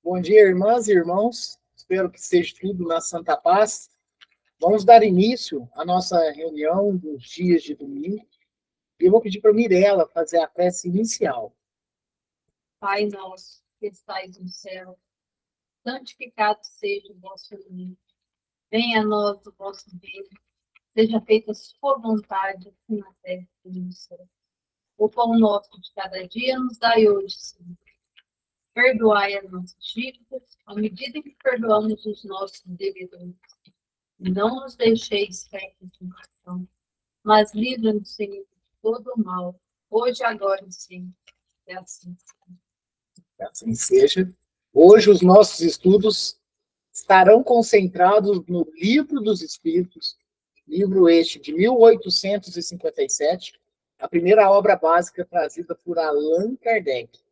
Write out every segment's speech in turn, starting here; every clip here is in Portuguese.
Bom dia, irmãs e irmãos. Espero que seja tudo na Santa Paz. Vamos dar início à nossa reunião dos dias de domingo. E eu vou pedir para a Mirella fazer a prece inicial. Pai nosso, que estais no céu, santificado seja o vosso nome. Venha a nós o vosso reino. Seja feita a sua vontade, assim na terra como no céu. O pão nosso de cada dia nos dai hoje, Senhor. Perdoai as nossas dívidas, à medida que perdoamos os nossos devedores. Não nos deixeis cair em tentação, mas livra-nos, Senhor, de todo o mal, hoje, agora e sempre. É assim, Senhor. Assim seja. Hoje os nossos estudos estarão concentrados no Livro dos Espíritos, livro este de 1857, a primeira obra básica trazida por Allan Kardec.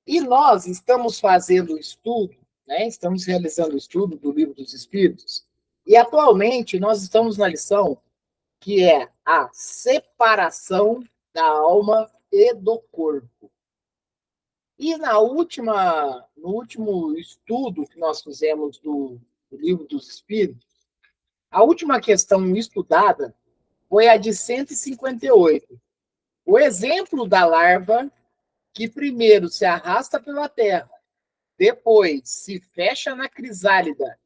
E nós estamos fazendo o estudo, né? Estamos realizando o estudo do Livro dos Espíritos, e atualmente nós estamos na lição que é a separação da alma e do corpo. E no último estudo que nós fizemos do Livro dos Espíritos, a última questão estudada foi a de 158. O exemplo da larva que primeiro se arrasta pela terra, depois se fecha na crisálida,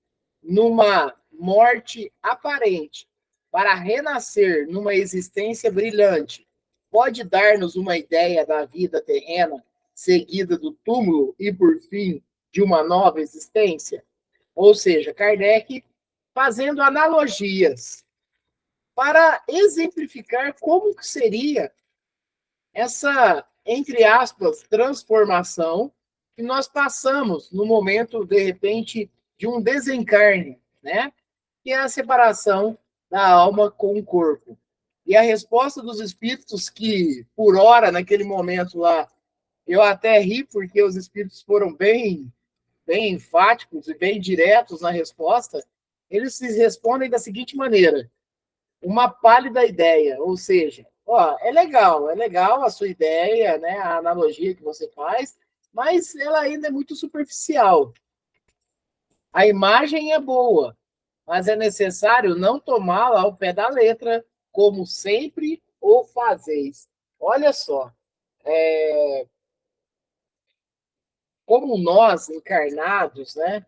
numa morte aparente, para renascer numa existência brilhante, pode dar-nos uma ideia da vida terrena, seguida do túmulo e, por fim, de uma nova existência? Ou seja, Kardec fazendo analogias para exemplificar como que seria essa, entre aspas, transformação que nós passamos no momento, de repente, de um desencarne, né? Que é a separação da alma com o corpo. E a resposta dos espíritos que, por hora, naquele momento lá, eu até ri porque os espíritos foram bem enfáticos e bem diretos na resposta, eles se respondem da seguinte maneira: uma pálida ideia, ou seja, ó, é legal a sua ideia, né, a analogia que você faz, mas ela ainda é muito superficial. A imagem é boa, mas é necessário não tomá-la ao pé da letra, como sempre o fazeis. Olha só, como nós encarnados, né,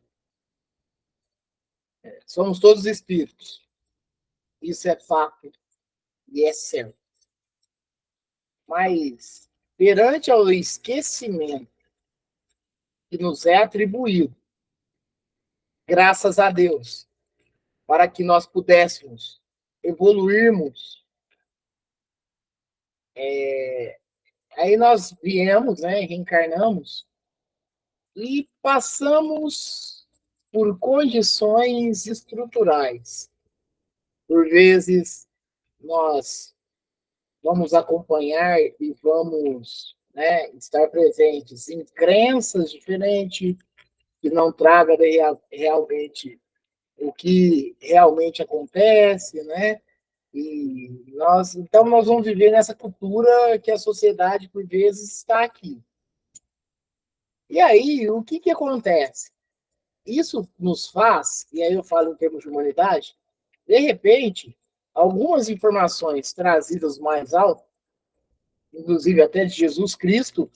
somos todos espíritos. Isso é fato e é certo. Mas perante ao esquecimento que nos é atribuído, graças a Deus, para que nós pudéssemos evoluirmos. Aí nós viemos, né, reencarnamos e passamos por condições estruturais. Por vezes, nós vamos acompanhar e vamos, né, estar presentes em crenças diferentes, que não traga realmente o que realmente acontece, né? Então nós vamos viver nessa cultura que a sociedade por vezes está aqui. E aí, o que acontece? Isso nos faz, e aí eu falo em termos de humanidade, de repente, algumas informações trazidas mais alto, inclusive até de Jesus Cristo,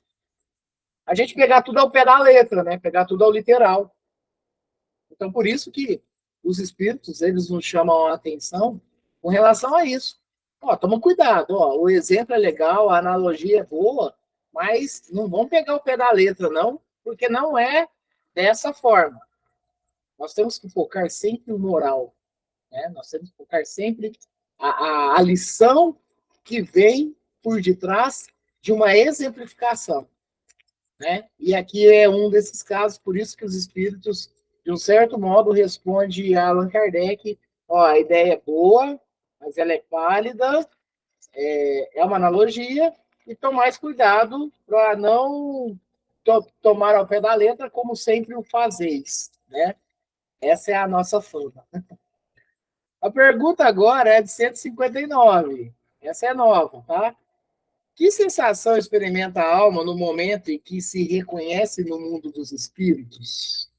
a gente pegar tudo ao pé da letra, né? Pegar tudo ao literal. Então, por isso que os espíritos, eles nos chamam a atenção com relação a isso. Ó, toma cuidado, ó, o exemplo é legal, a analogia é boa, mas não vão pegar o pé da letra, não, porque não é dessa forma. Nós temos que focar sempre no moral, né? Nós temos que focar sempre a lição que vem por detrás de uma exemplificação, né? E aqui é um desses casos, por isso que os espíritos, de um certo modo, respondem a Allan Kardec: ó, a ideia é boa, mas ela é pálida, é uma analogia, e tomar cuidado para não tomar ao pé da letra, como sempre o fazeis, né? Essa é a nossa fama. A pergunta agora é de 159. Essa é nova, tá? Que sensação experimenta a alma no momento em que se reconhece no mundo dos espíritos?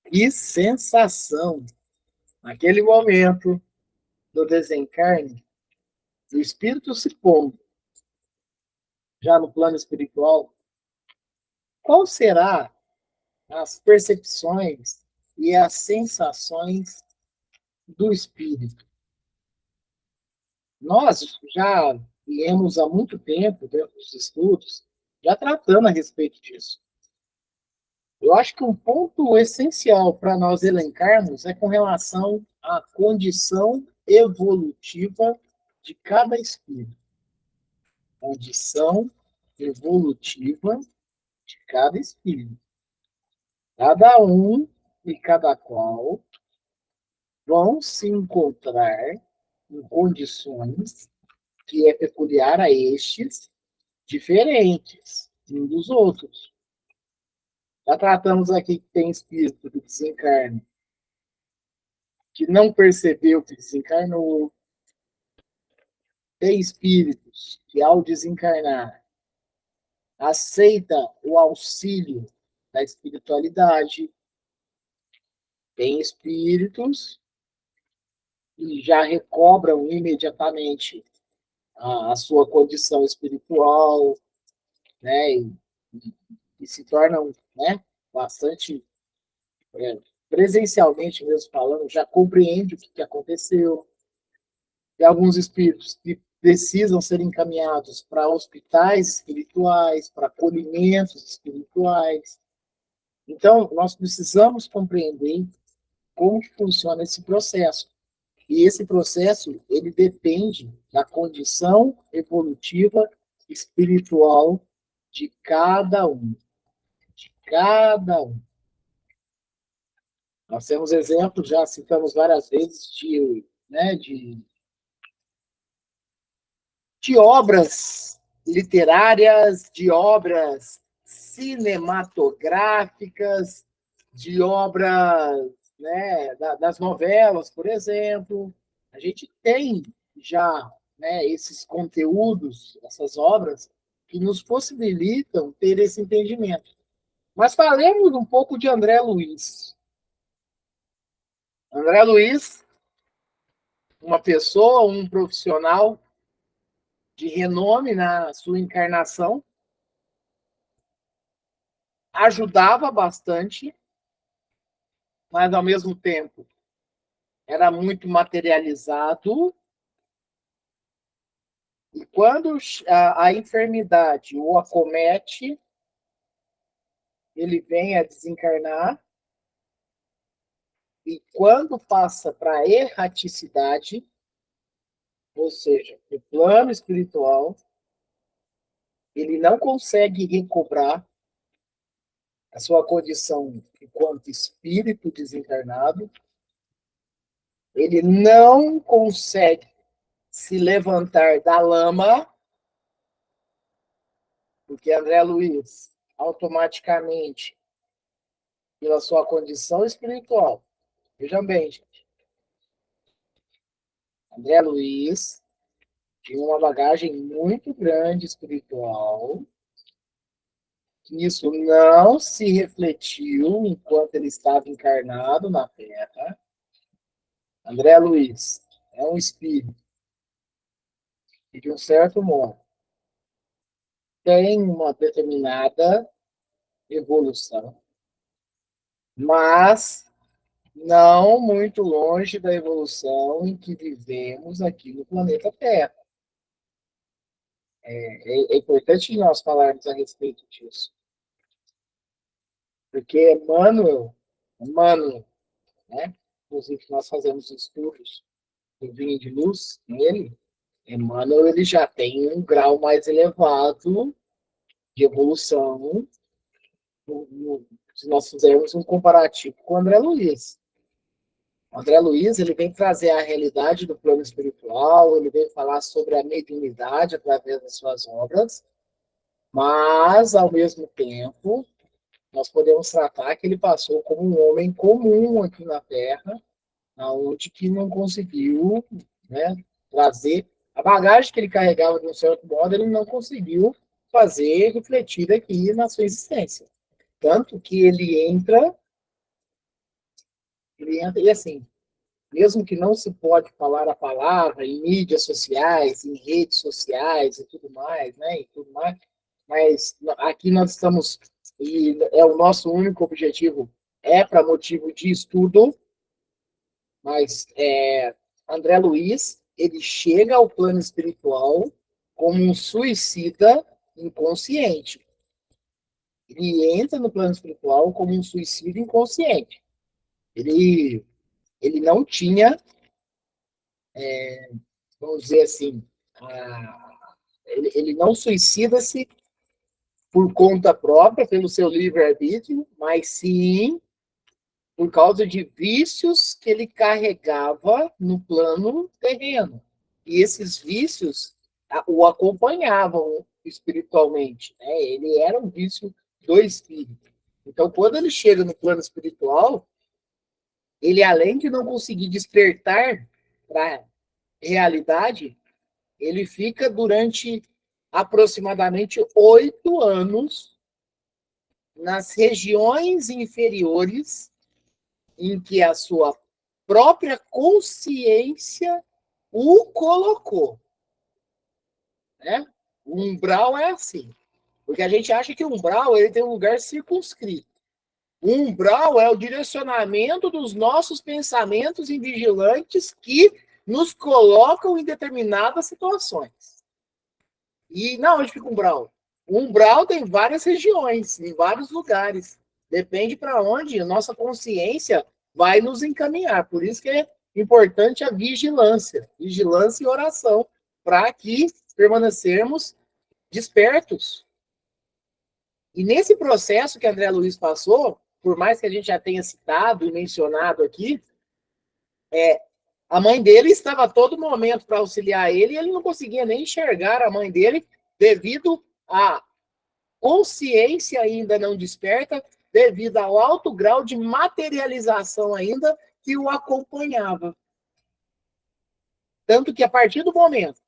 Que sensação! Naquele momento do desencarne, o espírito se pondo já no plano espiritual, qual será as percepções e as sensações do espírito? Nós já viemos há muito tempo, dentro dos estudos, já tratando a respeito disso. Eu acho que um ponto essencial para nós elencarmos é com relação à condição evolutiva de cada espírito. Condição evolutiva de cada espírito. Cada um e cada qual vão se encontrar em condições que é peculiar a estes, diferentes uns dos outros. Já tratamos aqui que tem espírito que desencarna, que não percebeu que desencarnou. Tem espíritos que, ao desencarnar, aceita o auxílio da espiritualidade. Tem espíritos que já recobram imediatamente a sua condição espiritual, né, e se tornam, né, bastante, presencialmente mesmo falando, já compreende o que aconteceu. Tem alguns espíritos que precisam ser encaminhados para hospitais espirituais, para acolhimentos espirituais. Então, nós precisamos compreender como que funciona esse processo. E esse processo, ele depende da condição evolutiva espiritual de cada um. De cada um. Nós temos exemplos, já citamos várias vezes, de obras literárias, de obras cinematográficas, de obras, né, das novelas, por exemplo. A gente tem já, né, esses conteúdos, essas obras, que nos possibilitam ter esse entendimento. Mas falemos um pouco de André Luiz. André Luiz, uma pessoa, um profissional de renome na sua encarnação, ajudava bastante, mas ao mesmo tempo era muito materializado. E quando a enfermidade o acomete, ele vem a desencarnar. E quando passa para a erraticidade, ou seja, o plano espiritual, ele não consegue recobrar a sua condição enquanto espírito desencarnado, ele não consegue se levantar da lama, porque André Luiz, automaticamente, pela sua condição espiritual, vejam bem, gente, André Luiz tinha uma bagagem muito grande espiritual, que isso não se refletiu enquanto ele estava encarnado na Terra. André Luiz é um espírito que, de um certo modo, tem uma determinada evolução, mas não muito longe da evolução em que vivemos aqui no planeta Terra. É importante nós falarmos a respeito disso. Porque Emmanuel, né? Inclusive nós fazemos estudos do vinho de luz nele, Emmanuel ele já tem um grau mais elevado de evolução se nós fizermos um comparativo com o André Luiz. O André Luiz ele vem trazer a realidade do plano espiritual, ele vem falar sobre a mediunidade através das suas obras, mas, ao mesmo tempo, nós podemos tratar que ele passou como um homem comum aqui na Terra, onde que não conseguiu, né, trazer. A bagagem que ele carregava, de um certo modo, ele não conseguiu fazer refletir aqui na sua existência. Tanto que ele entra, e assim, mesmo que não se pode falar a palavra em mídias sociais, em redes sociais e tudo mais, né, e tudo mais, mas aqui nós estamos, e é o nosso único objetivo, é para motivo de estudo, mas André Luiz, ele chega ao plano espiritual como um suicida inconsciente. Ele entra no plano espiritual como um suicida inconsciente. Ele não tinha, vamos dizer assim, ele não suicida-se por conta própria, pelo seu livre-arbítrio, mas sim por causa de vícios que ele carregava no plano terreno. E esses vícios o acompanhavam espiritualmente, né? Ele era um vício do espírito. Então, quando ele chega no plano espiritual, ele, além de não conseguir despertar para a realidade, ele fica durante aproximadamente 8 anos nas regiões inferiores em que a sua própria consciência o colocou. Né? O umbral é assim. Porque a gente acha que o umbral ele tem um lugar circunscrito. O umbral é o direcionamento dos nossos pensamentos invigilantes que nos colocam em determinadas situações. E na onde fica o umbral? O umbral tem várias regiões, em vários lugares. Depende para onde a nossa consciência vai nos encaminhar. Por isso que é importante a vigilância e oração, para que permanecermos despertos. E nesse processo que André Luiz passou, por mais que a gente já tenha citado e mencionado aqui, a mãe dele estava a todo momento para auxiliar ele, e ele não conseguia nem enxergar a mãe dele devido à consciência ainda não desperta, devido ao alto grau de materialização ainda que o acompanhava. Tanto que a partir do momento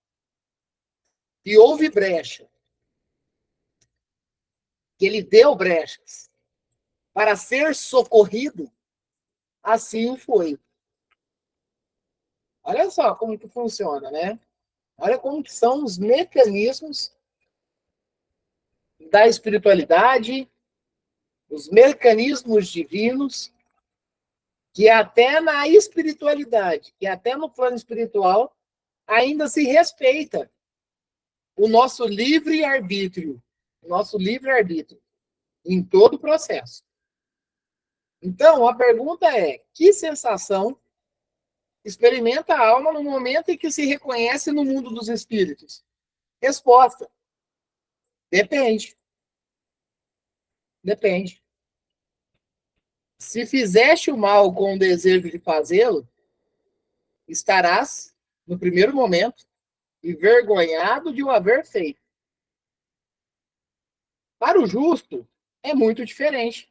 que houve brecha, que ele deu brechas para ser socorrido, assim foi. Olha só como que funciona, né? Olha como que são os mecanismos da espiritualidade, os mecanismos divinos, que até na espiritualidade, que até no plano espiritual, ainda se respeita o nosso livre-arbítrio, em todo o processo. Então, a pergunta é, que sensação experimenta a alma no momento em que se reconhece no mundo dos espíritos? Resposta: depende. Depende. Se fizeste o mal com o desejo de fazê-lo, estarás, no primeiro momento, envergonhado de o haver feito. Para o justo, é muito diferente.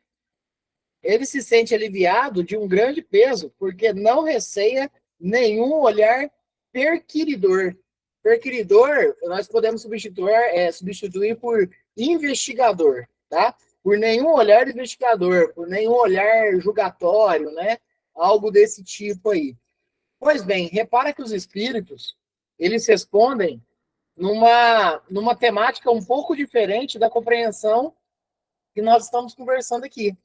Ele se sente aliviado de um grande peso, porque não receia nenhum olhar perquiridor. Perquiridor, nós podemos substituir por investigador, tá? Por nenhum olhar investigador, por nenhum olhar julgatório, né? Algo desse tipo aí. Pois bem, repara que os espíritos, eles respondem numa temática um pouco diferente da compreensão que nós estamos conversando aqui.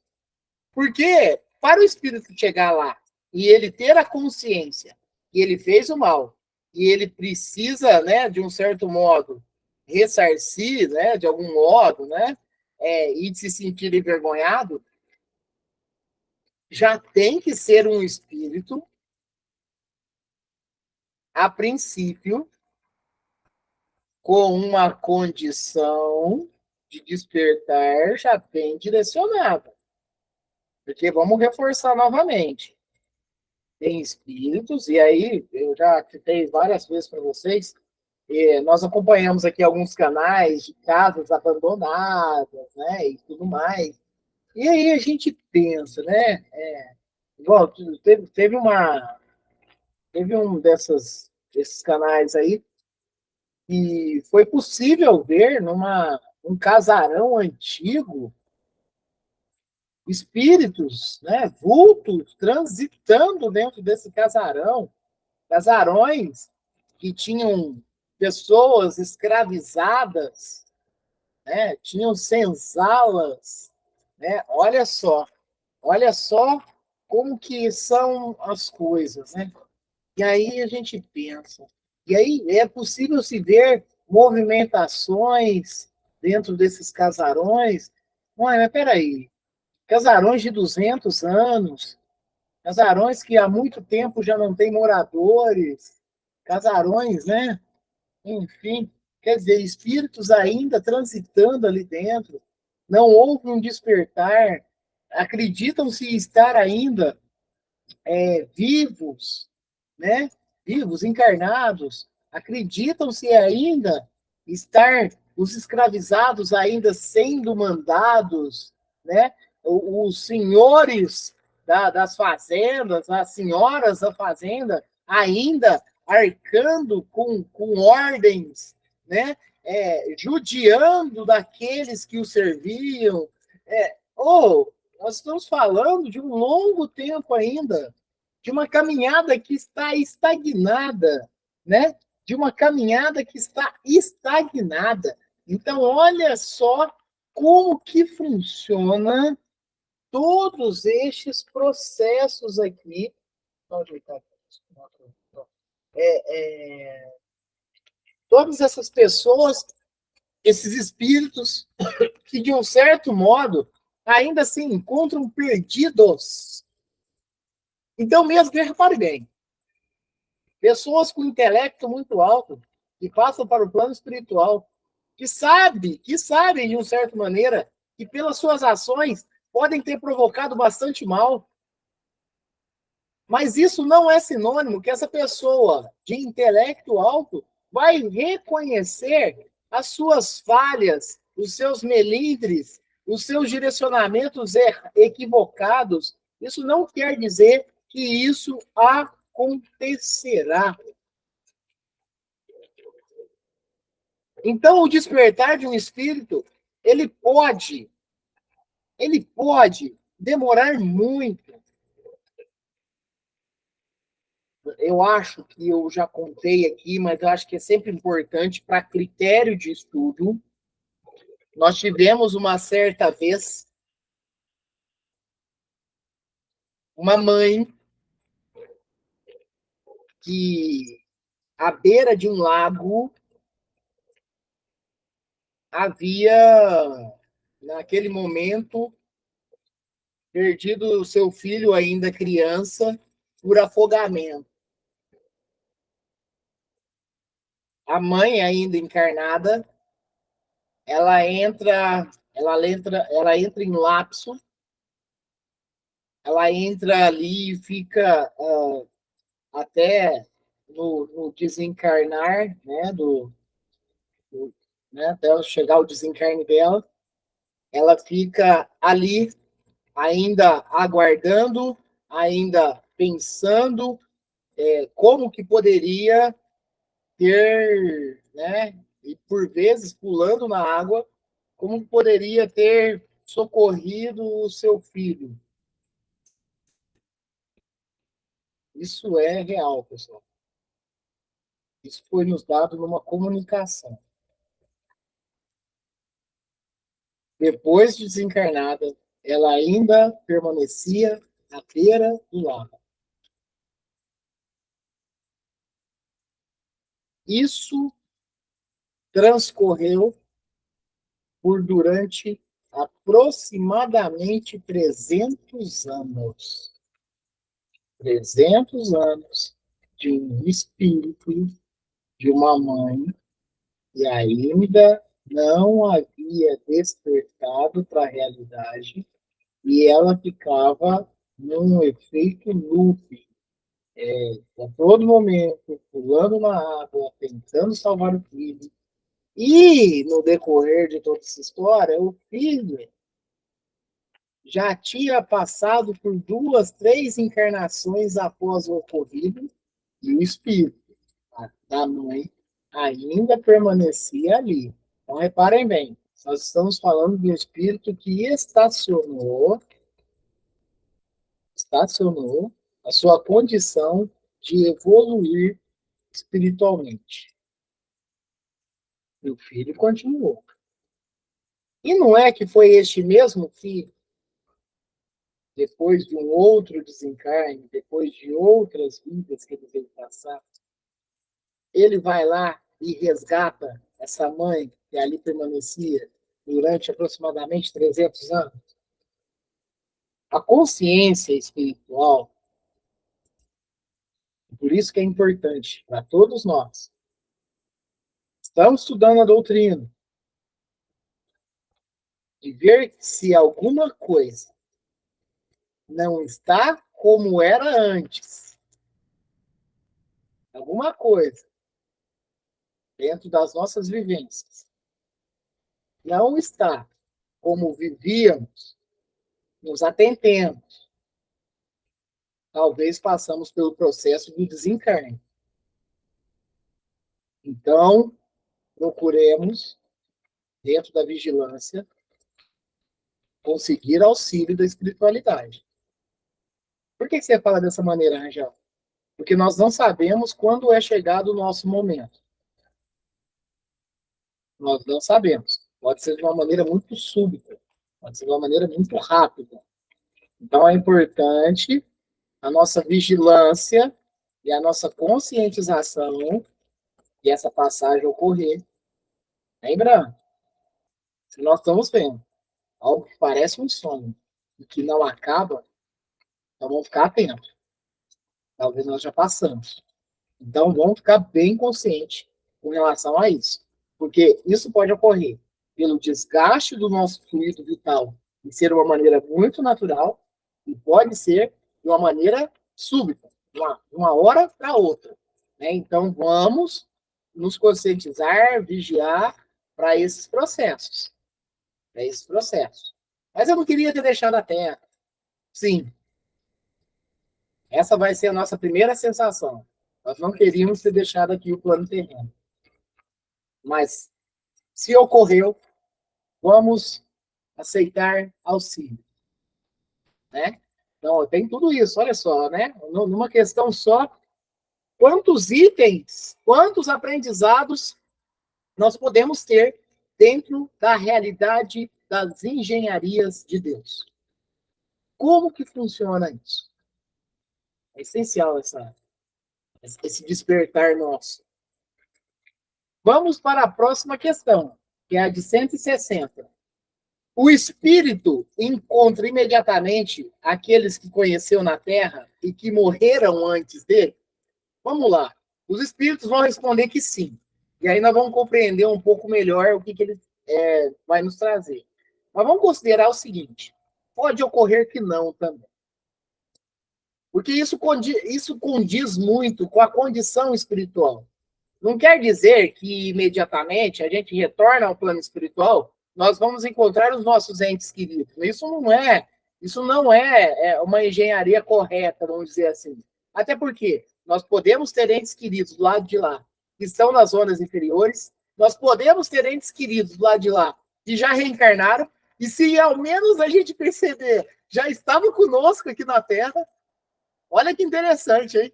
Porque para o espírito chegar lá e ele ter a consciência que ele fez o mal e ele precisa, né, de um certo modo, ressarcir, né, de algum modo, né, e de se sentir envergonhado, já tem que ser um espírito, a princípio, com uma condição de despertar já bem direcionada. Porque vamos reforçar novamente. Tem espíritos, e aí eu já citei várias vezes para vocês, nós acompanhamos aqui alguns canais de casas abandonadas, né, e tudo mais. E aí a gente pensa, né, igual, teve um dessas esses canais aí, e foi possível ver um casarão antigo, espíritos, né, vultos, transitando dentro desse casarão, casarões que tinham pessoas escravizadas, né, tinham senzalas, né, olha só como que são as coisas, né? E aí a gente pensa, e aí é possível se ver movimentações dentro desses casarões. Ué, mas peraí, casarões de 200 anos, casarões que há muito tempo já não têm moradores, casarões, né? Enfim, quer dizer, espíritos ainda transitando ali dentro, não houve um despertar, acreditam-se estar ainda vivos, né? Vivos, encarnados, acreditam-se ainda estar os escravizados ainda sendo mandados, né? Os senhores das fazendas, as senhoras da fazenda, ainda arcando com ordens, né? Judiando daqueles que o serviam. Nós estamos falando de um longo tempo ainda, de uma caminhada que está estagnada, né? De uma caminhada que está estagnada. Então, olha só como que funciona todos estes processos aqui. Todas essas pessoas, esses espíritos, que de um certo modo ainda se encontram perdidos. Então, mesmo que repare bem, pessoas com intelecto muito alto, que passam para o plano espiritual, que sabem, de uma certa maneira, que pelas suas ações podem ter provocado bastante mal. Mas isso não é sinônimo que essa pessoa de intelecto alto vai reconhecer as suas falhas, os seus melindres, os seus direcionamentos equivocados. Isso não quer dizer que isso acontecerá. Então, o despertar de um espírito, ele pode demorar muito. Eu acho que eu já contei aqui, mas eu acho que é sempre importante para critério de estudo. Nós tivemos uma certa vez uma mãe que, à beira de um lago, havia, naquele momento, perdido o seu filho, ainda criança, por afogamento. A mãe, ainda encarnada, ela entra em lapso, ela entra ali e fica até no desencarnar, né, né, até chegar ao desencarne dela, ela fica ali ainda aguardando, ainda pensando como que poderia ter, né, e por vezes pulando na água, como poderia ter socorrido o seu filho. Isso é real, pessoal. Isso foi nos dado numa comunicação. Depois de desencarnada, ela ainda permanecia à beira do lago. Isso transcorreu por durante aproximadamente 300 anos. 300 anos de um espírito, de uma mãe, e ainda não havia despertado para a realidade, e ela ficava num efeito loop, a todo momento, pulando na água, tentando salvar o filho. E, no decorrer de toda essa história, o filho já tinha passado por 2, 3 encarnações após o ocorrido, e o espírito. A da mãe ainda permanecia ali. Então, reparem bem, nós estamos falando de um espírito que estacionou a sua condição de evoluir espiritualmente. E o filho continuou. E não é que foi este mesmo filho, depois de um outro desencarne, depois de outras vidas que ele veio passar, ele vai lá e resgata essa mãe que ali permanecia durante aproximadamente 300 anos? A consciência espiritual, por isso que é importante para todos nós. Estamos estudando a doutrina, de ver se alguma coisa não está como era antes. Alguma coisa dentro das nossas vivências não está como vivíamos, nos atentemos. Talvez passamos pelo processo do desencarne. Então, procuremos, dentro da vigilância, conseguir auxílio da espiritualidade. Por que você fala dessa maneira, Rangel? Porque nós não sabemos quando é chegado o nosso momento. Nós não sabemos. Pode ser de uma maneira muito súbita, pode ser de uma maneira muito rápida. Então é importante a nossa vigilância e a nossa conscientização de essa passagem ocorrer. Lembrando, se nós estamos vendo algo que parece um sonho e que não acaba, então vamos ficar atentos. Talvez nós já passamos. Então vamos ficar bem conscientes com relação a isso. Porque isso pode ocorrer pelo desgaste do nosso fluido vital e ser de uma maneira muito natural, e pode ser de uma maneira súbita, de uma hora para outra. Né? Então, vamos nos conscientizar, vigiar para esses processos. Mas eu não queria ter deixado a Terra. Sim, essa vai ser a nossa primeira sensação. Nós não queríamos ter deixado aqui o plano terreno. Mas, se ocorreu, vamos aceitar auxílio. Né? Então, tem tudo isso, olha só, né? Numa questão só, quantos itens, quantos aprendizados nós podemos ter dentro da realidade das engenharias de Deus. Como que funciona isso? É essencial esse despertar nosso. Vamos para a próxima questão, que é a de 160. O espírito encontra imediatamente aqueles que conheceu na Terra e que morreram antes dele? Vamos lá. Os espíritos vão responder que sim. E aí nós vamos compreender um pouco melhor o que ele vai nos trazer. Mas vamos considerar o seguinte: pode ocorrer que não também. Porque isso condiz muito com a condição espiritual. Não quer dizer que imediatamente a gente retorna ao plano espiritual, nós vamos encontrar os nossos entes queridos. Isso não é uma engenharia correta, vamos dizer assim. Até porque nós podemos ter entes queridos do lado de lá, que estão nas zonas inferiores, nós podemos ter entes queridos do lado de lá, que já reencarnaram, e se ao menos a gente perceber, já estavam conosco aqui na Terra. Olha que interessante, hein?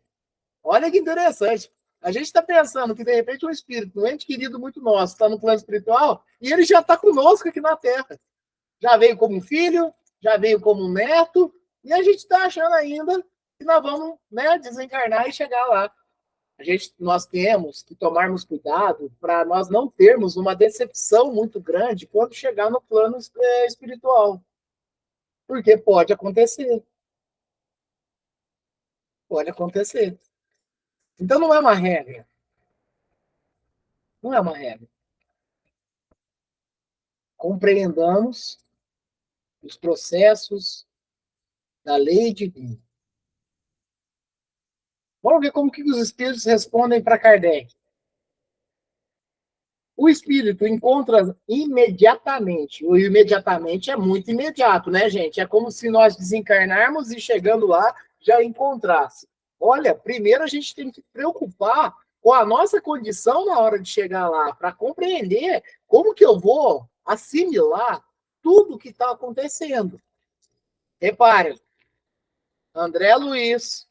Olha que interessante. A gente está pensando que, de repente, um espírito, um ente querido muito nosso, está no plano espiritual, e ele já está conosco aqui na Terra. Já veio como um filho, já veio como um neto, e a gente está achando ainda que nós vamos, né, desencarnar e chegar lá. Nós temos que tomarmos cuidado para nós não termos uma decepção muito grande quando chegar no plano espiritual. Porque pode acontecer. Pode acontecer. Então não é uma regra. Não é uma regra. Compreendamos os processos da lei divina. Vamos ver como que os espíritos respondem para Kardec. O espírito encontra imediatamente. O imediatamente é muito imediato, né, gente? É como se nós desencarnarmos e chegando lá já encontrasse. Olha, primeiro a gente tem que preocupar com a nossa condição na hora de chegar lá, para compreender como que eu vou assimilar tudo que está acontecendo. Reparem, André Luiz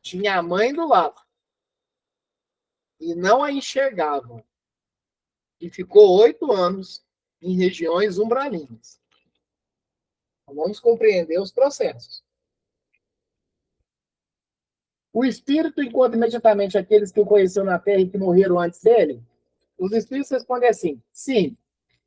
tinha a mãe do lado e não a enxergavam. E ficou 8 anos em regiões umbralinas. Então, vamos compreender os processos. O espírito, enquanto imediatamente aqueles que o conheceu na terra e que morreram antes dele, os espíritos respondem assim: sim,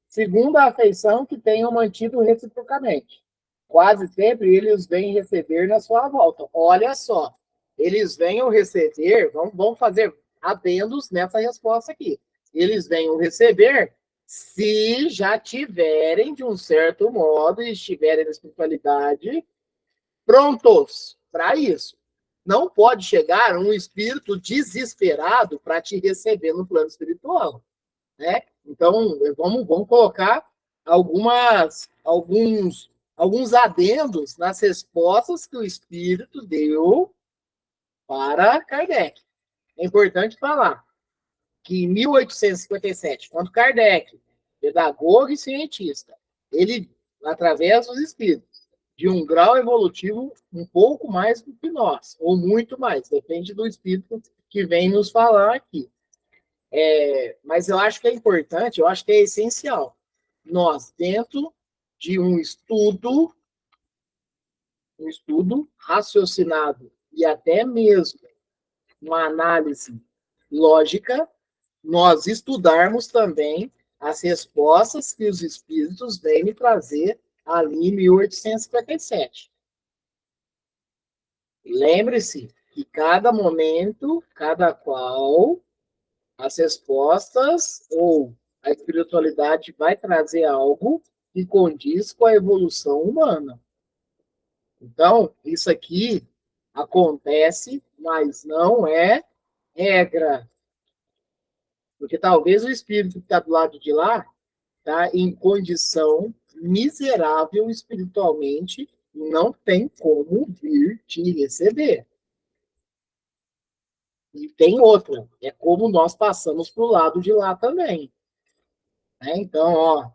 segundo a afeição que tenham mantido reciprocamente. Quase sempre eles os vêm receber na sua volta. Olha só, eles venham receber, vamos fazer adendos nessa resposta aqui. Eles venham receber se já tiverem, de um certo modo, e estiverem na espiritualidade, prontos para isso. Não pode chegar um espírito desesperado para te receber no plano espiritual, né? Então, vamos colocar alguns adendos nas respostas que o espírito deu para Kardec. É importante falar que em 1857, quando Kardec, pedagogo e cientista, ele, através dos espíritos, de um grau evolutivo um pouco mais do que nós, ou muito mais, depende do espírito que vem nos falar aqui. Mas eu acho que é importante, eu acho que é essencial, nós, dentro de um estudo raciocinado e até mesmo uma análise lógica, nós estudarmos também as respostas que os espíritos vêm me trazer ali em 1857. Lembre-se que cada momento, cada qual, as respostas ou a espiritualidade vai trazer algo que condiz com a evolução humana. Então, isso aqui acontece, mas não é regra. Porque talvez o espírito que está do lado de lá está em condição miserável espiritualmente e não tem como vir te receber. E tem outra, é como nós passamos para o lado de lá também. Né? Então,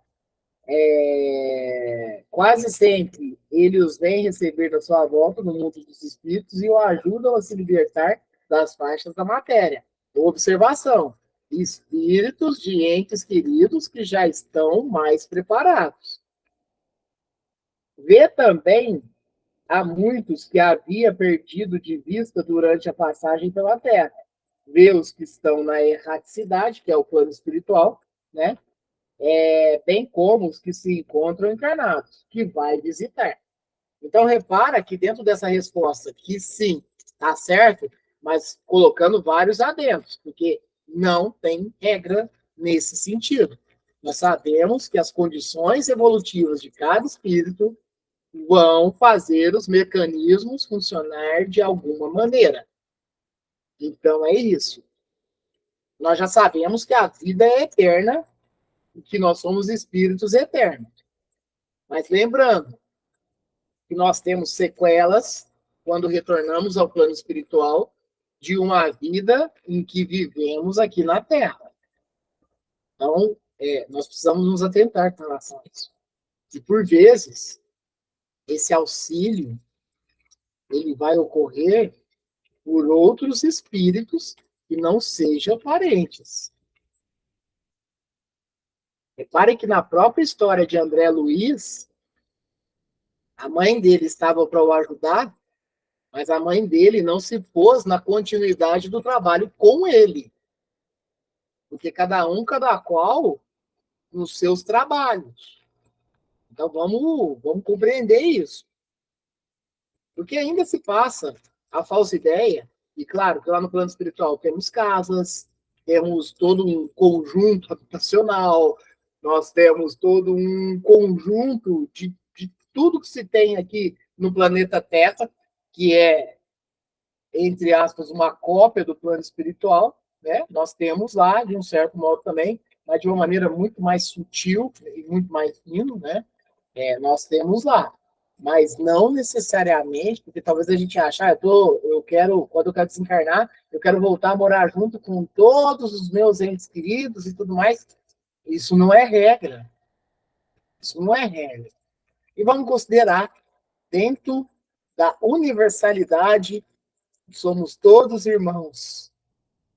quase sempre ele os vem receber da sua volta no mundo dos espíritos e o ajudam a se libertar das faixas da matéria. Observação: espíritos de entes queridos que já estão mais preparados. Vê também a muitos que havia perdido de vista durante a passagem pela Terra. Vê os que estão na erraticidade, que é o plano espiritual, né? Bem como os que se encontram encarnados, que vai visitar. Então, repara que dentro dessa resposta, que sim, está certo, mas colocando vários adendos, porque não tem regra nesse sentido. Nós sabemos que as condições evolutivas de cada espírito vão fazer os mecanismos funcionar de alguma maneira. Então, é isso. Nós já sabemos que a vida é eterna e que nós somos espíritos eternos. Mas lembrando que nós temos sequelas quando retornamos ao plano espiritual de uma vida em que vivemos aqui na Terra. Então, nós precisamos nos atentar com relação a isso. E, por vezes, esse auxílio ele vai ocorrer por outros espíritos que não sejam parentes. Repare que na própria história de André Luiz, a mãe dele estava para o ajudar, mas a mãe dele não se pôs na continuidade do trabalho com ele. Porque cada qual, nos seus trabalhos. Então, vamos compreender isso. Porque ainda se passa a falsa ideia, e claro, que lá no plano espiritual temos casas, temos todo um conjunto habitacional, nós temos todo um conjunto de tudo que se tem aqui no planeta Terra, que é, entre aspas, uma cópia do plano espiritual, né? Nós temos lá, de um certo modo também, mas de uma maneira muito mais sutil e muito mais fino, né? Nós temos lá. Mas não necessariamente, porque talvez a gente ache, quando eu quero desencarnar, eu quero voltar a morar junto com todos os meus entes queridos e tudo mais. Isso não é regra. Isso não é regra. E vamos considerar, dentro da universalidade, somos todos irmãos.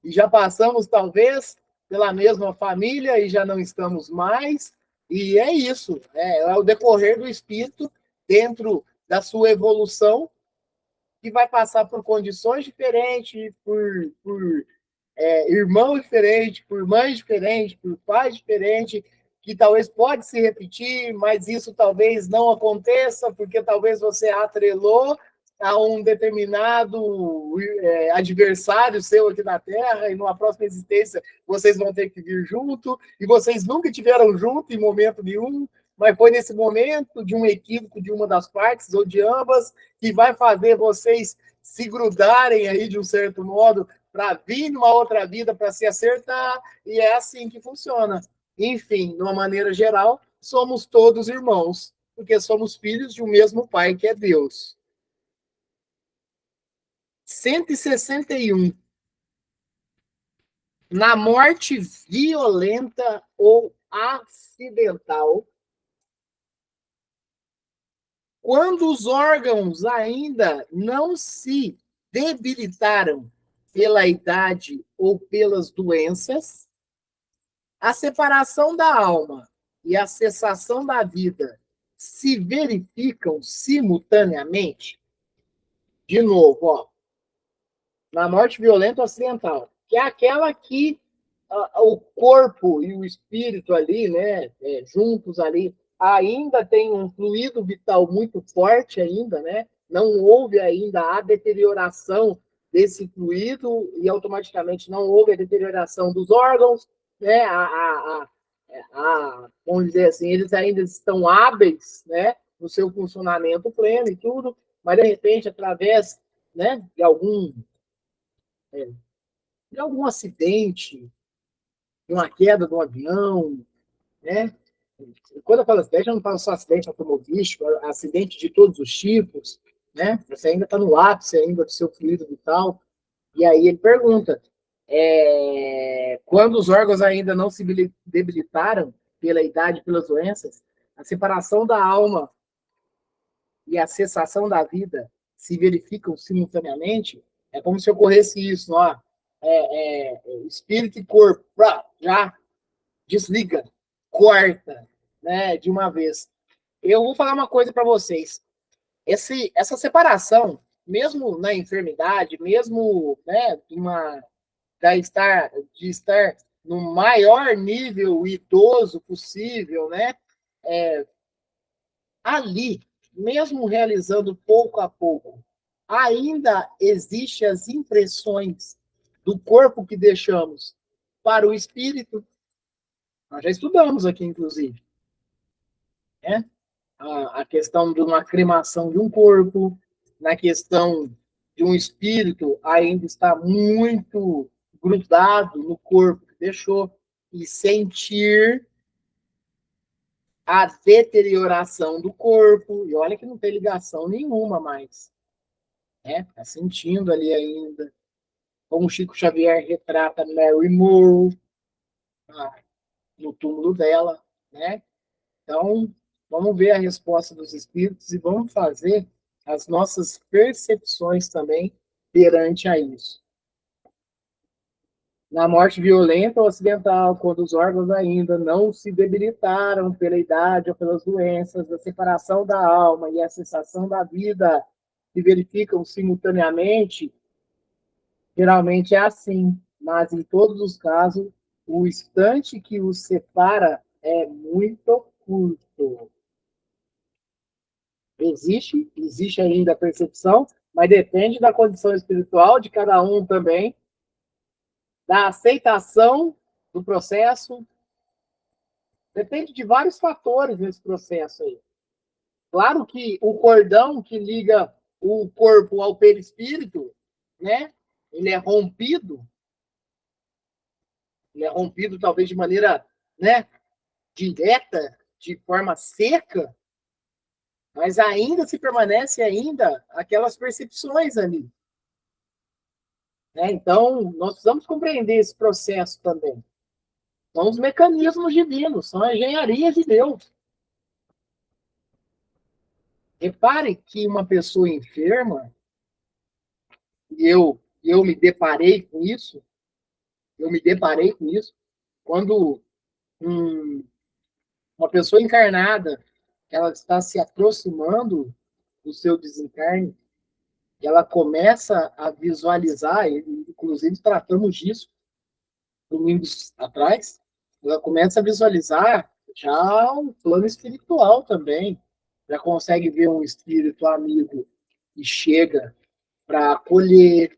E já passamos, talvez, pela mesma família e já não estamos mais. E é isso. É o decorrer do espírito dentro da sua evolução, que vai passar por condições diferentes, por irmãos diferentes, por mães diferentes, por pais diferentes, que talvez pode se repetir, mas isso talvez não aconteça, porque talvez você atrelou a um determinado adversário seu aqui na Terra, e numa próxima existência vocês vão ter que vir junto, e vocês nunca tiveram junto em momento nenhum, mas foi nesse momento de um equívoco de uma das partes, ou de ambas, que vai fazer vocês se grudarem aí de um certo modo, para vir numa outra vida, para se acertar, e é assim que funciona. Enfim, de uma maneira geral, somos todos irmãos, porque somos filhos de um mesmo Pai, que é Deus. 161. Na morte violenta ou acidental, quando os órgãos ainda não se debilitaram pela idade ou pelas doenças, a separação da alma e a cessação da vida se verificam simultaneamente? De novo, ó, na morte violenta ou acidental, que é aquela que o corpo e o espírito ali, né, juntos ali, ainda tem um fluido vital muito forte ainda, né? Não houve ainda a deterioração desse fluido e automaticamente não houve a deterioração dos órgãos, né? Vamos dizer assim, eles ainda estão hábeis, né, no seu funcionamento pleno e tudo, mas de repente, através, né, de algum acidente, de uma queda do avião, né? Quando eu falo acidente, eu não falo só acidente automobilístico, acidente de todos os tipos, né? Você ainda está no ápice ainda do seu fluido vital. E aí ele pergunta, quando os órgãos ainda não se debilitaram pela idade, pelas doenças, a separação da alma e a cessação da vida se verificam simultaneamente, é como se ocorresse isso, ó, espírito e corpo, já desliga, corta, né, de uma vez. Eu vou falar uma coisa para vocês. Essa separação, mesmo na enfermidade, mesmo, né, de estar no maior nível idoso possível, né, ali, mesmo realizando pouco a pouco, ainda existem as impressões do corpo que deixamos para o espírito. Nós já estudamos aqui, inclusive, né? A questão de uma cremação de um corpo, na questão de um espírito ainda está muito grudado no corpo que deixou, e sentir a deterioração do corpo, e olha que não tem ligação nenhuma mais, né? Tá sentindo ali ainda, como Chico Xavier retrata Mary Moore, no túmulo dela, né? Então, vamos ver a resposta dos espíritos e vamos fazer as nossas percepções também perante a isso. Na morte violenta ou acidental, quando os órgãos ainda não se debilitaram pela idade ou pelas doenças, a separação da alma e a cessação da vida se verificam simultaneamente, geralmente é assim, mas em todos os casos, o instante que os separa é muito curto. Existe ainda a percepção, mas depende da condição espiritual de cada um também, da aceitação do processo, depende de vários fatores nesse processo aí. Claro que o cordão que liga o corpo ao perispírito, né, ele é rompido talvez de maneira, né, direta, de forma seca, mas ainda se permanece ainda aquelas percepções ali. Né? Então, nós precisamos compreender esse processo também. São os mecanismos divinos, são a engenharia de Deus. Repare que uma pessoa enferma, e eu me deparei com isso, quando uma pessoa encarnada, ela está se aproximando do seu desencarne, e ela começa a visualizar, inclusive tratamos disso domingos atrás, ela começa a visualizar já o plano espiritual também, já consegue ver um espírito amigo que chega para acolher,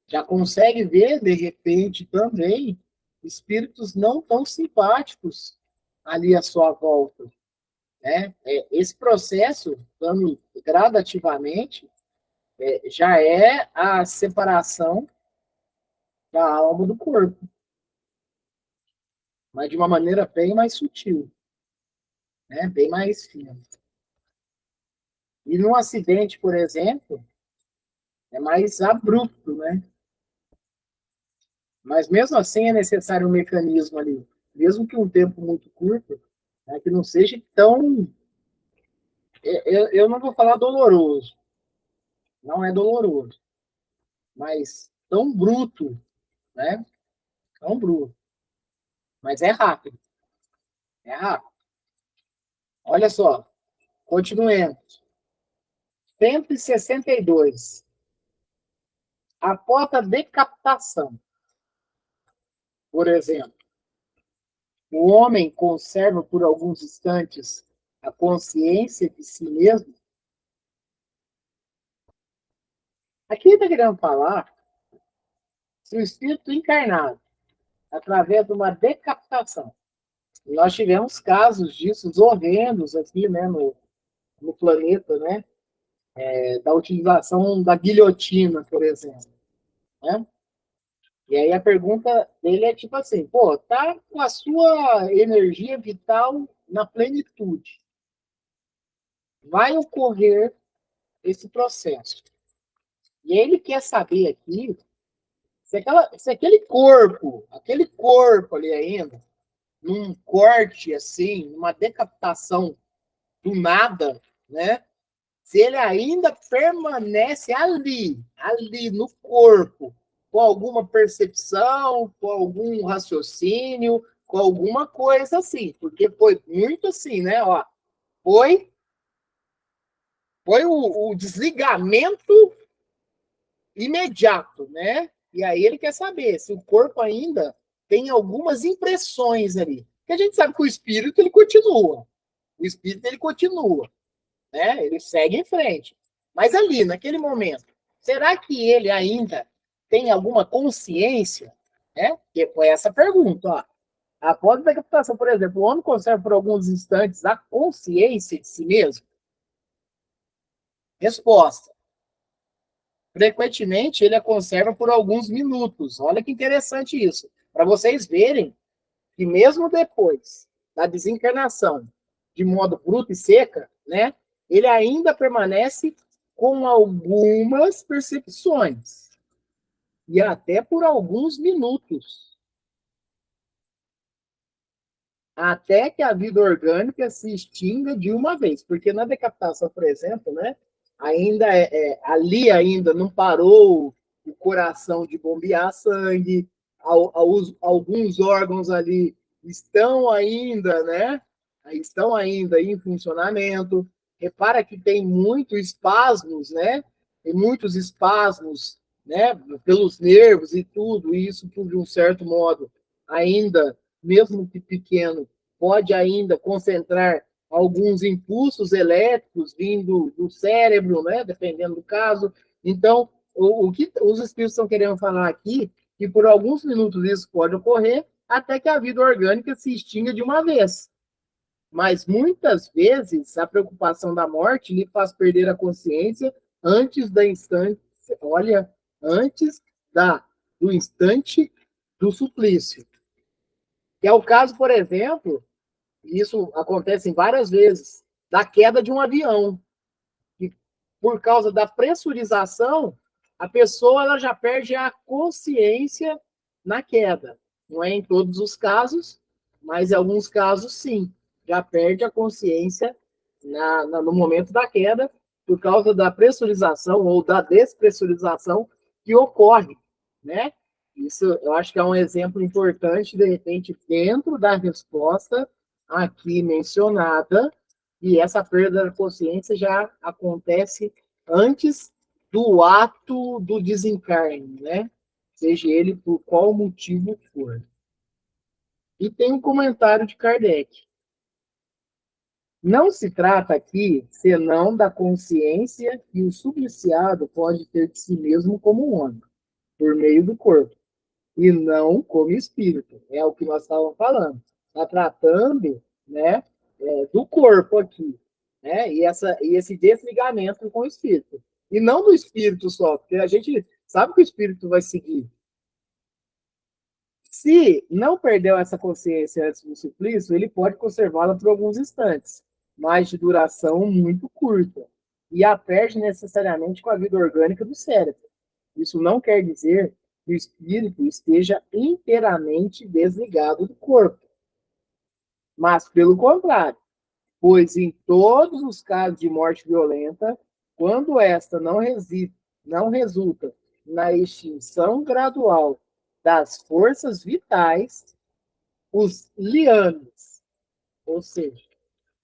já consegue ver, de repente, também espíritos não tão simpáticos ali à sua volta. Né? Esse processo, dando gradativamente, já é a separação da alma do corpo, mas de uma maneira bem mais sutil, né? Bem mais fina. E num acidente, por exemplo, é mais abrupto, né? Mas mesmo assim é necessário um mecanismo ali, mesmo que um tempo muito curto, né, que não seja tão. Eu não vou falar doloroso, não é doloroso, mas tão bruto, né? Tão bruto. Mas é rápido, é rápido. Olha só, continuemos. 162. Após a decapitação, por exemplo, o homem conserva por alguns instantes a consciência de si mesmo. Aqui está querendo falar se o espírito encarnado, através de uma decapitação, nós tivemos casos disso horrendos aqui, né, no planeta, né, da utilização da guilhotina, por exemplo, né? E aí a pergunta dele é tipo assim, pô, tá com a sua energia vital na plenitude. Vai ocorrer esse processo. E ele quer saber aqui se aquele corpo ali ainda, num corte assim, numa decapitação do nada, né? Se ele ainda permanece ali no corpo, com alguma percepção, com algum raciocínio, com alguma coisa assim, porque foi muito assim, né? Ó, foi o desligamento imediato, né? E aí ele quer saber se o corpo ainda tem algumas impressões ali. Porque a gente sabe que o espírito ele continua. O espírito ele continua, né? Ele segue em frente. Mas ali, naquele momento, será que ele ainda tem alguma consciência? Né? Que foi essa pergunta. Ó. Após a decapitação, por exemplo, o homem conserva por alguns instantes a consciência de si mesmo? Resposta. Frequentemente, ele a conserva por alguns minutos. Olha que interessante isso. Para vocês verem que mesmo depois da desencarnação, de modo bruto e seca, né, ele ainda permanece com algumas percepções. E até por alguns minutos. Até que a vida orgânica se extinga de uma vez. Porque na decapitação, por exemplo, né, ainda ali ainda não parou o coração de bombear sangue, alguns órgãos ali estão ainda, né? Estão ainda em funcionamento. Repara que tem muitos espasmos, né? Tem muitos espasmos, né? Pelos nervos e tudo isso, por de um certo modo, ainda, mesmo que pequeno, pode ainda concentrar alguns impulsos elétricos vindo do cérebro, né? Dependendo do caso. Então, o que os espíritos estão querendo falar aqui, que por alguns minutos isso pode ocorrer, até que a vida orgânica se extinga de uma vez. Mas muitas vezes a preocupação da morte lhe faz perder a consciência antes da instante, olha, antes do instante do suplício. Que é o caso, por exemplo, isso acontece várias vezes, da queda de um avião. por causa da pressurização, a pessoa ela já perde a consciência na queda. Não é em todos os casos, mas em alguns casos, sim. Já perde a consciência no momento da queda, por causa da pressurização ou da despressurização que ocorre, né? Isso eu acho que é um exemplo importante, de repente, dentro da resposta aqui mencionada, e essa perda da consciência já acontece antes do ato do desencarne, né? Seja ele por qual motivo for. E tem um comentário de Kardec. Não se trata aqui senão da consciência que o subliciado pode ter de si mesmo como homem, por meio do corpo, e não como espírito. É o que nós estávamos falando. Está tratando, né, do corpo aqui, né, e esse desligamento com o espírito. E não do espírito só, porque a gente sabe que o espírito vai seguir. Se não perdeu essa consciência antes do suplício, ele pode conservá-la por alguns instantes, mas de duração muito curta, e a perde necessariamente com a vida orgânica do cérebro. Isso não quer dizer que o espírito esteja inteiramente desligado do corpo, mas pelo contrário, pois em todos os casos de morte violenta, quando esta não resulta na extinção gradual das forças vitais, os liames, ou seja,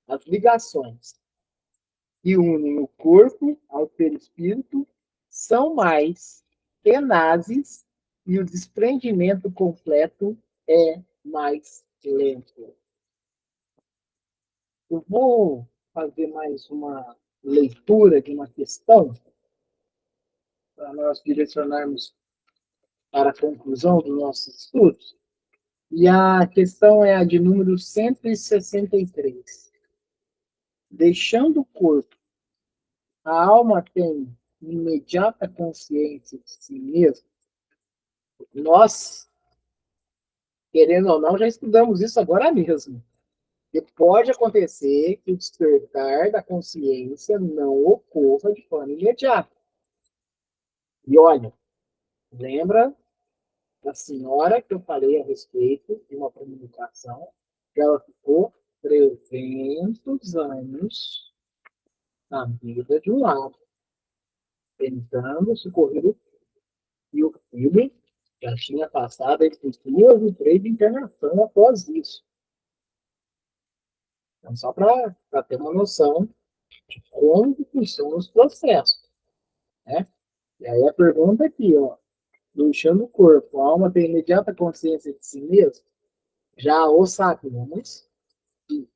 as ligações que unem o corpo ao perispírito, são mais tenazes e o desprendimento completo é mais lento. Eu vou fazer mais uma leitura de uma questão para nós direcionarmos para a conclusão dos nossos estudos. E a questão é a de número 163. Deixando o corpo, a alma tem imediata consciência de si mesma. Nós, querendo ou não, já estudamos isso agora mesmo. E pode acontecer que o despertar da consciência não ocorra de forma imediata. E olha, lembra da senhora que eu falei a respeito de uma comunicação, que ela ficou 300 anos na vida de um lado, tentando socorrer o filho. E o filho já tinha passado entre 2 e 3 de internação após isso. Então, só para ter uma noção de como funcionam os processos, né? E aí a pergunta aqui, ó, deixando o corpo, a alma tem imediata consciência de si mesmo? Já o sabemos que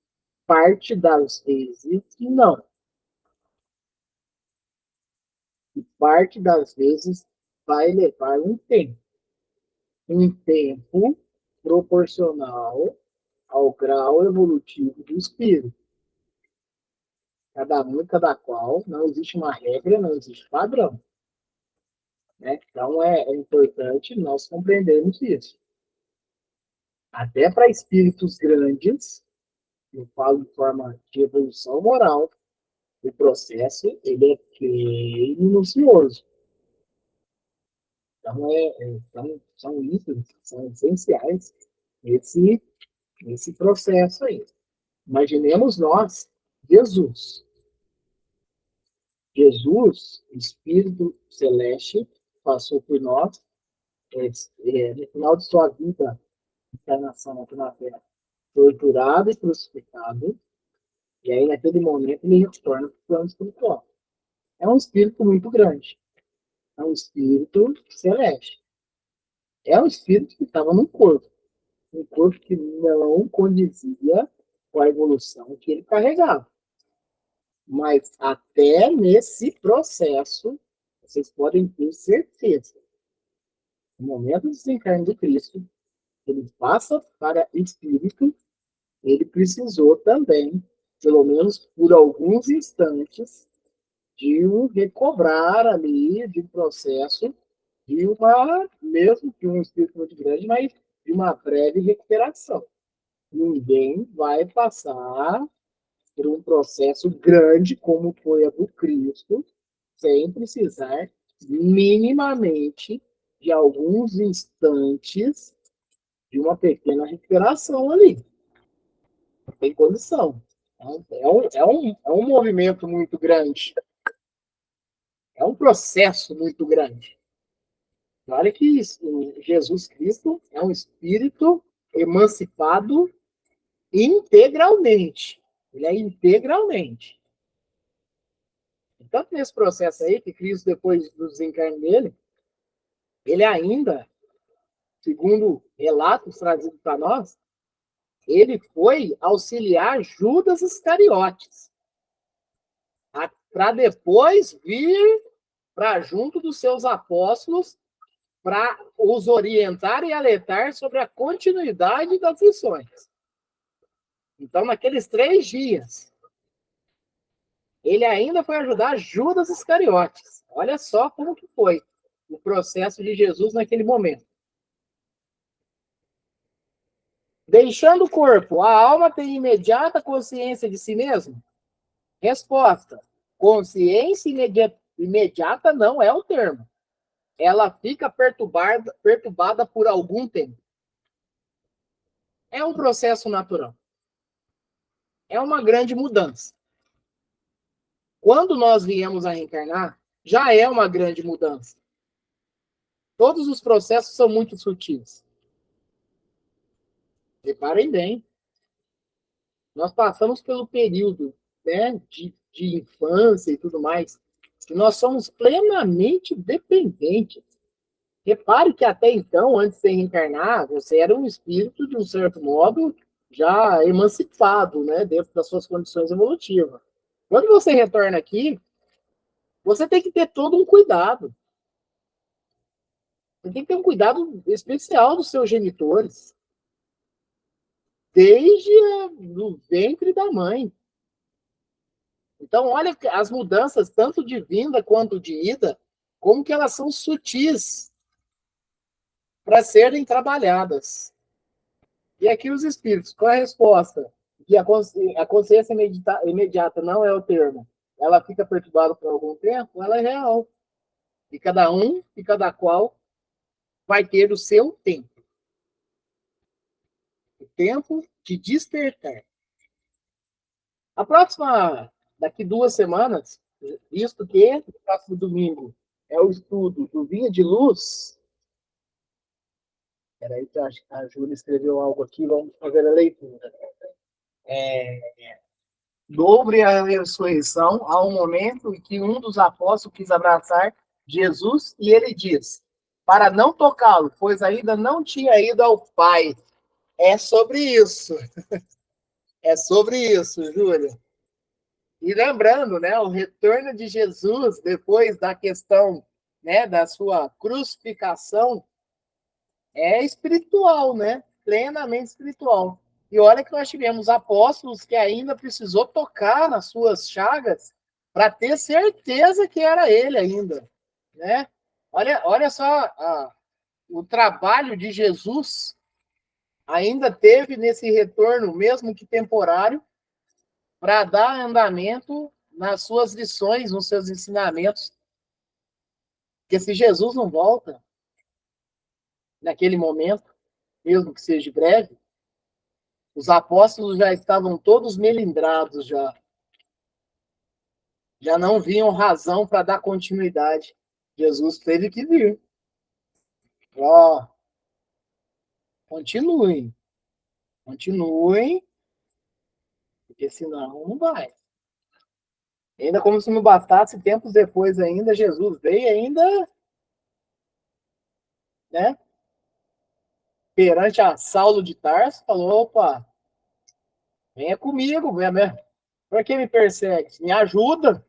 parte das vezes não. E parte das vezes vai levar um tempo. Um tempo proporcional ao grau evolutivo do espírito. Cada um e cada qual, não existe uma regra, não existe padrão. Né? Então é importante nós compreendermos isso. Até para espíritos grandes, eu falo de forma de evolução moral, o processo ele é bem minucioso. Então, são itens, são essenciais nesse processo aí. Imaginemos nós, Jesus. Jesus, Espírito Celeste, passou por nós, no final de sua vida, encarnação aqui na Terra, torturado e crucificado, e aí naquele momento ele retorna para o plano espiritual. É um espírito muito grande. É um espírito celeste. É um espírito que estava num corpo. Um corpo que não condizia com a evolução que ele carregava. Mas até nesse processo, vocês podem ter certeza. No momento do desencarne do Cristo, ele passa para espírito, ele precisou também, pelo menos por alguns instantes, de um recobrar ali, de um processo, de uma, mesmo que um espírito muito grande, mas de uma breve recuperação. Ninguém vai passar por um processo grande como foi a do Cristo, sem precisar minimamente de alguns instantes de uma pequena recuperação ali. Não tem condição. É um movimento muito grande. É um processo muito grande. Olha que Jesus Cristo é um espírito emancipado integralmente. Ele é integralmente. Tanto nesse processo aí, que Cristo, depois do desencarne dele, ele ainda, segundo relatos trazidos para nós, ele foi auxiliar Judas Iscariotes, para depois vir para junto dos seus apóstolos, para os orientar e alertar sobre a continuidade das missões. Então, naqueles 3 dias, ele ainda foi ajudar Judas Iscariotes. Olha só como que foi o processo de Jesus naquele momento. Deixando o corpo, a alma tem imediata consciência de si mesma? Resposta: consciência imediata não é o termo. Ela fica perturbada por algum tempo. É um processo natural. É uma grande mudança. Quando nós viemos a reencarnar, já é uma grande mudança. Todos os processos são muito sutis. Reparem bem. Nós passamos pelo período, né, de infância e tudo mais, que nós somos plenamente dependentes. Repare que até então, antes de você reencarnar, você era um espírito, de um certo modo, já emancipado, né, dentro das suas condições evolutivas. Quando você retorna aqui, você tem que ter todo um cuidado. Você tem que ter um cuidado especial dos seus genitores, desde o ventre da mãe. Então, olha as mudanças, tanto de vinda quanto de ida, como que elas são sutis para serem trabalhadas. E aqui os espíritos, qual é a resposta? Que a consciência imediata não é o termo. Ela fica perturbada por algum tempo, ela é real. E cada um e cada qual vai ter o seu tempo. O tempo de despertar. A próxima, daqui 2 semanas, visto que no próximo domingo é o estudo do Vinha de Luz. Peraí, que a Júlia escreveu algo aqui, vamos fazer a leitura. Dobre a ressurreição, há um momento em que um dos apóstolos quis abraçar Jesus e ele diz, para não tocá-lo, pois ainda não tinha ido ao Pai. É sobre isso. É sobre isso, Júlia. E lembrando, né, o retorno de Jesus depois da questão, né, da sua crucificação é espiritual, né? Plenamente espiritual. E olha que nós tivemos apóstolos que ainda precisou tocar nas suas chagas para ter certeza que era ele ainda, né? Olha só o trabalho de Jesus ainda teve nesse retorno, mesmo que temporário, para dar andamento nas suas lições, nos seus ensinamentos. Porque se Jesus não volta naquele momento, mesmo que seja breve, os apóstolos já estavam todos melindrados já. Já não viam razão para dar continuidade. Jesus teve que vir. Ó, continuem. Continuem, porque senão não vai. Ainda como se não bastasse, tempos depois ainda, Jesus veio ainda, né? Perante a Saulo de Tarso, falou, opa, venha comigo, por que me persegue? Me ajuda.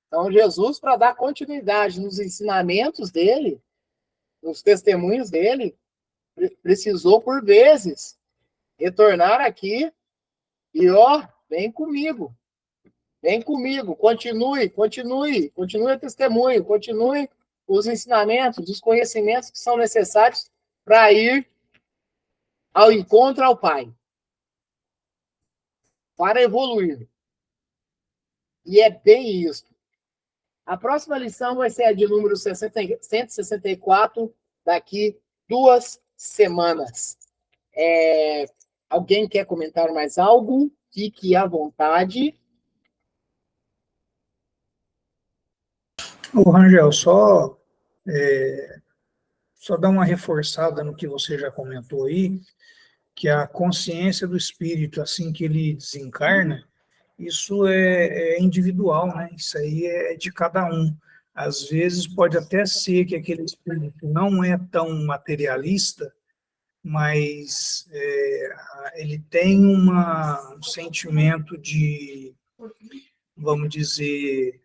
Então, Jesus, para dar continuidade nos ensinamentos dele, nos testemunhos dele, precisou, por vezes, retornar aqui e, ó, vem comigo, continue o testemunho, continue os ensinamentos, os conhecimentos que são necessários para ir ao encontro ao Pai, para evoluir. E é bem isso. A próxima lição vai ser a de número 164, daqui 2 semanas. Alguém quer comentar mais algo? Fique à vontade. Ô, Rangel, só dar uma reforçada no que você já comentou aí, que a consciência do espírito, assim que ele desencarna, isso é individual, né? Isso aí é de cada um. Às vezes pode até ser que aquele espírito não é tão materialista, mas ele tem um sentimento de, vamos dizer,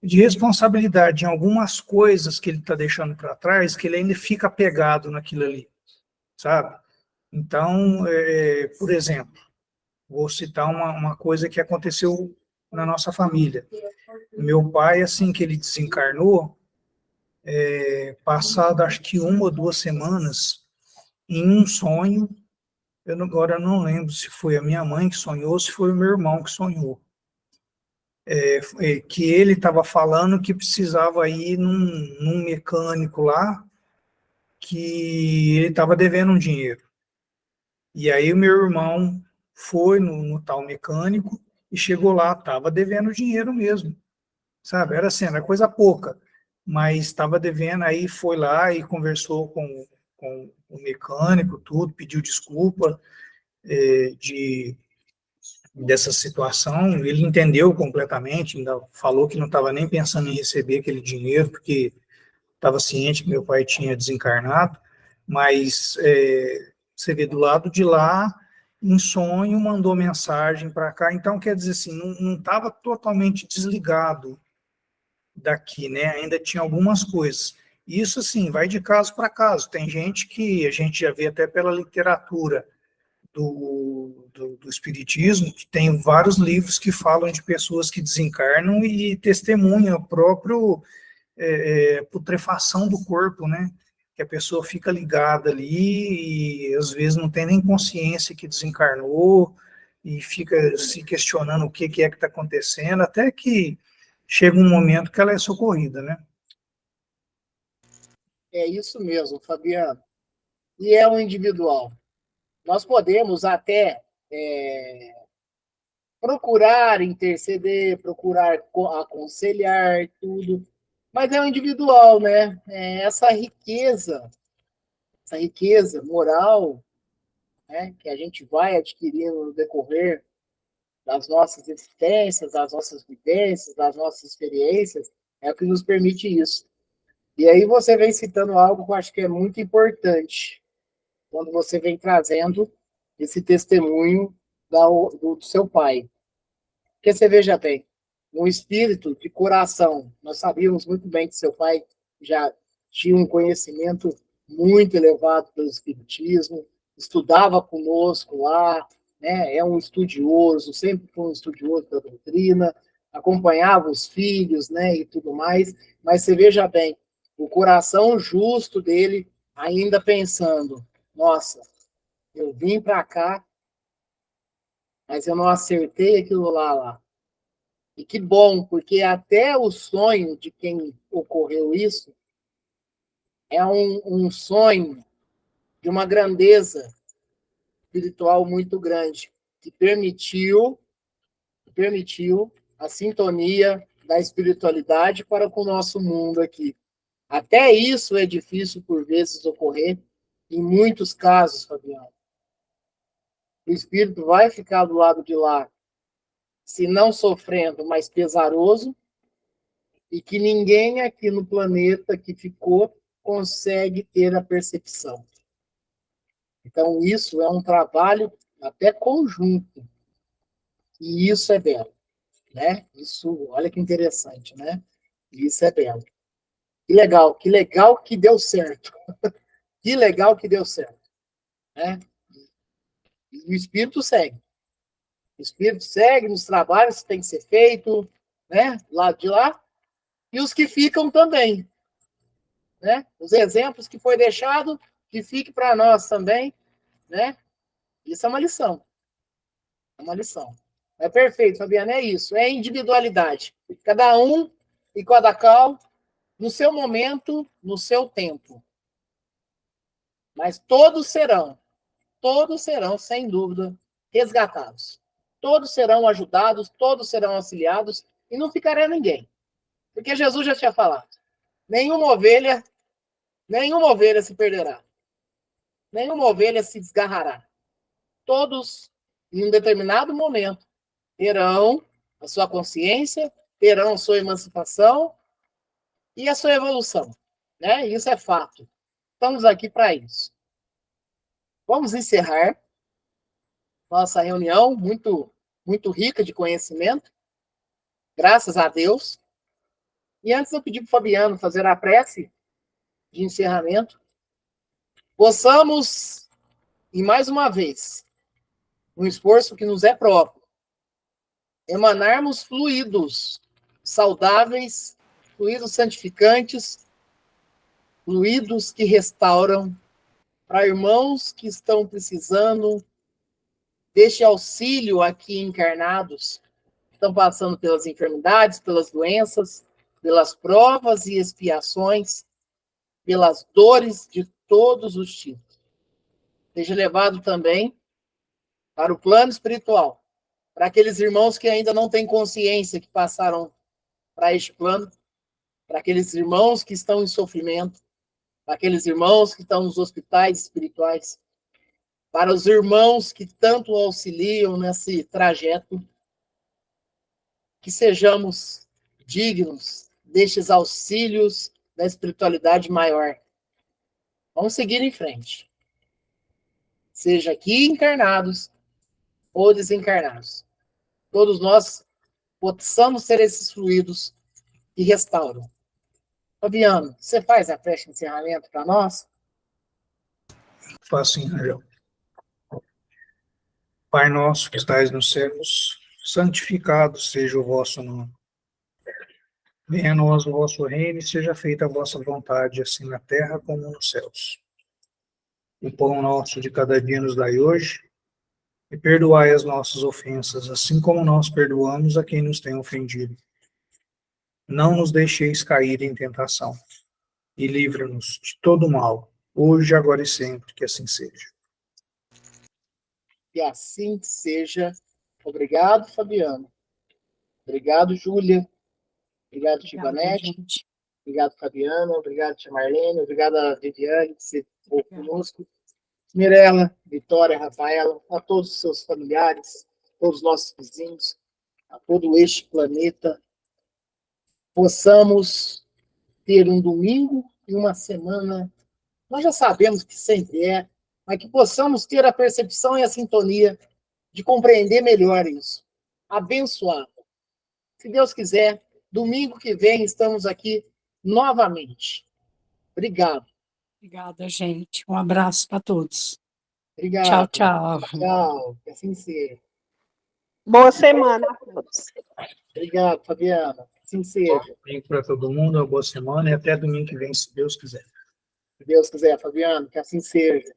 de responsabilidade em algumas coisas que ele está deixando para trás, que ele ainda fica apegado naquilo ali, sabe? Então, por exemplo, vou citar uma coisa que aconteceu na nossa família. Meu pai, assim que ele desencarnou, passado acho que 1 ou 2 semanas, em um sonho, agora eu não lembro se foi a minha mãe que sonhou ou se foi o meu irmão que sonhou, que ele estava falando que precisava ir num mecânico lá, que ele estava devendo um dinheiro. E aí o meu irmão foi no tal mecânico e chegou lá, estava devendo dinheiro mesmo, sabe? Era assim, era coisa pouca, mas estava devendo, aí foi lá e conversou com o mecânico, tudo, pediu desculpa dessa situação, ele entendeu completamente, ainda falou que não estava nem pensando em receber aquele dinheiro, porque estava ciente que meu pai tinha desencarnado, mas você vê do lado de lá, em sonho, mandou mensagem para cá, então quer dizer assim, não estava totalmente desligado daqui, né? Ainda tinha algumas coisas. Isso, assim, vai de caso para caso. Tem gente que a gente já vê até pela literatura do Espiritismo, que tem vários livros que falam de pessoas que desencarnam e testemunham a própria putrefação do corpo, né? Que a pessoa fica ligada ali e às vezes não tem nem consciência que desencarnou e fica se questionando o que é que está acontecendo, até que chega um momento que ela é socorrida, né? É isso mesmo, Fabiano. E é o individual. Nós podemos até procurar interceder, procurar aconselhar, tudo, mas é o individual, né? Essa riqueza moral, né, que a gente vai adquirindo no decorrer das nossas existências, das nossas vivências, das nossas experiências, é o que nos permite isso. E aí você vem citando algo que eu acho que é muito importante, quando você vem trazendo esse testemunho do seu pai. Porque você veja bem, um espírito de coração, nós sabíamos muito bem que seu pai já tinha um conhecimento muito elevado do espiritismo, estudava conosco lá, né? É um estudioso, sempre foi um estudioso da doutrina, acompanhava os filhos, né, e tudo mais, mas você veja bem, o coração justo dele ainda pensando, nossa, eu vim para cá, mas eu não acertei aquilo lá. E que bom, porque até o sonho de quem ocorreu isso é um sonho de uma grandeza espiritual muito grande, que permitiu a sintonia da espiritualidade para com o nosso mundo aqui. Até isso é difícil, por vezes, ocorrer, em muitos casos, Fabiano. O espírito vai ficar do lado de lá, se não sofrendo, mas pesaroso, e que ninguém aqui no planeta que ficou consegue ter a percepção. Então, isso é um trabalho até conjunto, e isso é belo, né? Isso, olha que interessante, né? Isso é belo. Que legal que deu certo. Que legal que deu certo, né? E o espírito segue. O espírito segue nos trabalhos que tem que ser feito, né? Lá de lá, e os que ficam também, né? Os exemplos que foi deixado, que fique para nós também, né? Isso é uma lição. É uma lição. É perfeito, Fabiana, é isso. É individualidade. Cada um e Cadacal, no seu momento, no seu tempo. Mas todos serão, sem dúvida, resgatados. Todos serão ajudados, todos serão auxiliados, e não ficará ninguém. Porque Jesus já tinha falado, nenhuma ovelha se perderá. Nenhuma ovelha se desgarrará. Todos, em um determinado momento, terão a sua consciência, terão a sua emancipação e a sua evolução. Né? Isso é fato. Estamos aqui para isso. Vamos encerrar nossa reunião muito rica de conhecimento, graças a Deus. E antes eu pedi para o Fabiano fazer a prece de encerramento, possamos, e mais uma vez, um esforço que nos é próprio, emanarmos fluidos saudáveis, fluidos santificantes, fluidos que restauram para irmãos que estão precisando deste auxílio aqui encarnados, que estão passando pelas enfermidades, pelas doenças, pelas provas e expiações, pelas dores de todos os tipos. Seja levado também para o plano espiritual, para aqueles irmãos que ainda não têm consciência que passaram para este plano, para aqueles irmãos que estão em sofrimento, para aqueles irmãos que estão nos hospitais espirituais, para os irmãos que tanto auxiliam nesse trajeto, que sejamos dignos destes auxílios da espiritualidade maior. Vamos seguir em frente. Seja aqui encarnados ou desencarnados. Todos nós possamos ser esses fluidos que restauram. Fabiano, você faz a prece de encerramento para nós? Faço sim, Rangel. Pai nosso que estais nos céus, santificado seja o vosso nome. Venha a nós o vosso reino e seja feita a vossa vontade, assim na terra como nos céus. O pão nosso de cada dia nos dai hoje, e perdoai as nossas ofensas, assim como nós perdoamos a quem nos tem ofendido. Não nos deixeis cair em tentação, e livra-nos de todo mal, hoje, agora e sempre, que assim seja. Que assim seja. Obrigado, Fabiano. Obrigado, Júlia. Obrigado, Tibanete. Obrigado, Fabiana. Obrigado, tia Marlene. Obrigado, a Viviane, que esteve conosco. Mirela, Vitória, Rafaela, a todos os seus familiares, todos os nossos vizinhos, a todo este planeta, possamos ter um domingo e uma semana, nós já sabemos que sempre é, mas que possamos ter a percepção e a sintonia de compreender melhor isso. Abençoado. Se Deus quiser, domingo que vem estamos aqui novamente. Obrigado. Obrigada, gente. Um abraço para todos. Obrigado. Tchau, tchau. Tchau. Que assim seja. Boa semana a todos. Obrigado, Fabiana. Que assim seja. Domingo para todo mundo, uma boa semana e até domingo que vem, se Deus quiser. Se Deus quiser, Fabiano, que assim seja.